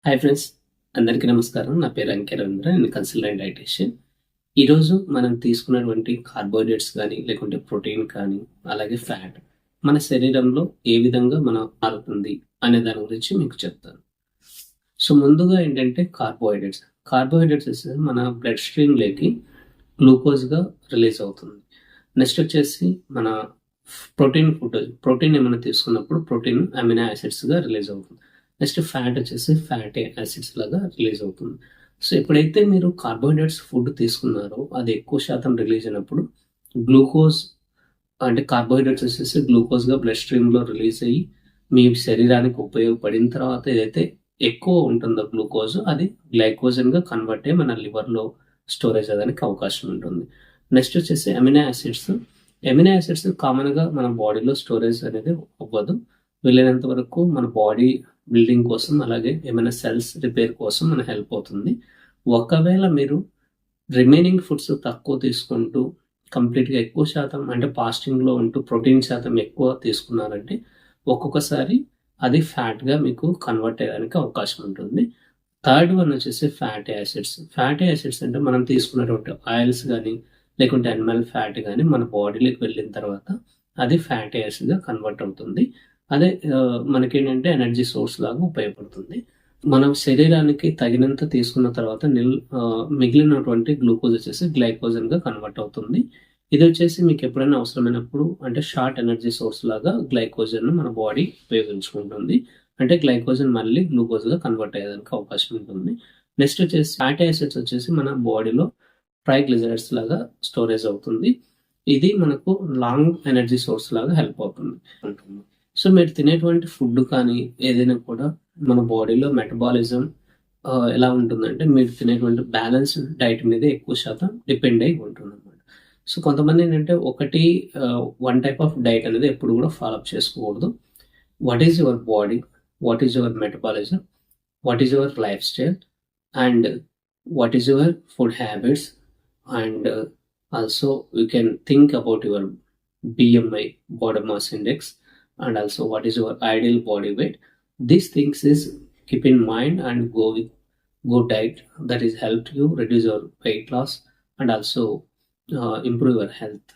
Hi friends, అందరికీ నమస్కారం. నా పేరు అంకే రవీంద్ర. నేను కన్సల్టెంట్ డైటీషియన్. ఈరోజు మనం తీసుకున్నటువంటి కార్బోహైడ్రేట్స్ కానీ, లేకుంటే ప్రోటీన్ కానీ, అలాగే ఫ్యాట్ మన శరీరంలో ఏ విధంగా మారుతుంది అనే దాని గురించి మీకు చెప్తాను. సో ముందుగా ఏంటంటే కార్బోహైడ్రేట్స్. కార్బోహైడ్రేట్స్ మన బ్లడ్ స్ట్రీమ్లోకి గ్లూకోజ్గా రిలీజ్ అవుతుంది. నెక్స్ట్ వచ్చేసి మన ప్రోటీన్ ఏమైనా తీసుకున్నప్పుడు ప్రోటీన్ అమినో యాసిడ్స్గా రిలీజ్ అవుతుంది. నెక్స్ట్ ఫ్యాట్ వచ్చేసి ఫ్యాటీ యాసిడ్స్ లాగా రిలీజ్ అవుతుంది. సో ఎప్పుడైతే మీరు కార్బోహైడ్రేట్స్ ఫుడ్ తీసుకున్నారో అది ఎక్కువ శాతం రిలీజ్ అయినప్పుడు గ్లూకోజ్ అంటే కార్బోహైడ్రేట్స్ వచ్చేసి గ్లూకోజ్గా బ్లడ్ స్ట్రీమ్లో రిలీజ్ అయ్యి మీ శరీరానికి ఉపయోగపడిన తర్వాత ఏదైతే ఎక్కువ ఉంటుందో గ్లూకోజ్ అది గ్లైకోజన్గా కన్వర్ట్ అయ్యి మన లివర్లో స్టోరేజ్ అవ్వడానికి అవకాశం ఉంటుంది. నెక్స్ట్ వచ్చేసి అమినో యాసిడ్స్ కామన్గా మన బాడీలో స్టోరేజ్ అనేది అవ్వదు. వెళ్ళినంత వరకు మన బాడీ బిల్డింగ్ కోసం అలాగే ఏమైనా సెల్స్ రిపేర్ కోసం మన హెల్ప్ అవుతుంది. ఒకవేళ మీరు రిమైనింగ్ ఫుడ్స్ తక్కువ తీసుకుంటూ కంప్లీట్గా ఎక్కువ శాతం అంటే ఫాస్టింగ్లో ఉంటూ ప్రోటీన్ శాతం ఎక్కువ తీసుకున్నారంటే ఒక్కొక్కసారి అది ఫ్యాట్గా మీకు కన్వర్ట్ అయ్యడానికి అవకాశం ఉంటుంది. థర్డ్ వన్ వచ్చేసి ఫ్యాటీ యాసిడ్స్ అంటే మనం తీసుకున్నటువంటి ఆయిల్స్ కానీ లేకుంటే అనిమల్ ఫ్యాట్ కానీ మన బాడీలోకి వెళ్ళిన తర్వాత అది ఫ్యాటీ యాసిడ్గా కన్వర్ట్ అవుతుంది. అదే మనకేంటంటే ఎనర్జీ సోర్స్ లాగా ఉపయోగపడుతుంది. మనం శరీరానికి తగినంత తీసుకున్న తర్వాత మిగిలినటువంటి గ్లూకోజ్ వచ్చేసి గ్లైకోజన్గా కన్వర్ట్ అవుతుంది. ఇది వచ్చేసి మీకు ఎప్పుడైనా అవసరమైనప్పుడు అంటే షార్ట్ ఎనర్జీ సోర్స్ లాగా గ్లైకోజన్ మన బాడీ ఉపయోగించుకుంటుంది. అంటే గ్లైకోజన్ మళ్ళీ గ్లూకోజ్గా కన్వర్ట్ అయ్యేదానికి అవకాశం ఉంటుంది. నెక్స్ట్ వచ్చేసి ఫ్యాటీ యాసిడ్స్ వచ్చేసి మన బాడీలో ట్రైగ్లిజరైడ్స్ లాగా స్టోరేజ్ అవుతుంది. ఇది మనకు లాంగ్ ఎనర్జీ సోర్స్ లాగా హెల్ప్ అవుతుంది. సో మీరు తినేటువంటి ఫుడ్ కానీ ఏదైనా కూడా మన బాడీలో మెటబాలిజం ఎలా ఉంటుందంటే మీరు తినేటువంటి బ్యాలెన్స్డ్ డైట్ మీద ఎక్కువ శాతం డిపెండ్ అయి ఉంటుంది అనమాట. సో కొంతమంది ఏంటంటే వన్ టైప్ ఆఫ్ డైట్ అనేది ఎప్పుడు కూడా ఫాలోఅప్ చేసుకోకూడదు. What is your body, what is your metabolism, what is your life style and what is your food habits and also you can think about your BMI, body mass index, and also what is your ideal body weight. These things is keep in mind and go with good diet that is helped you reduce your weight loss and also improve your health.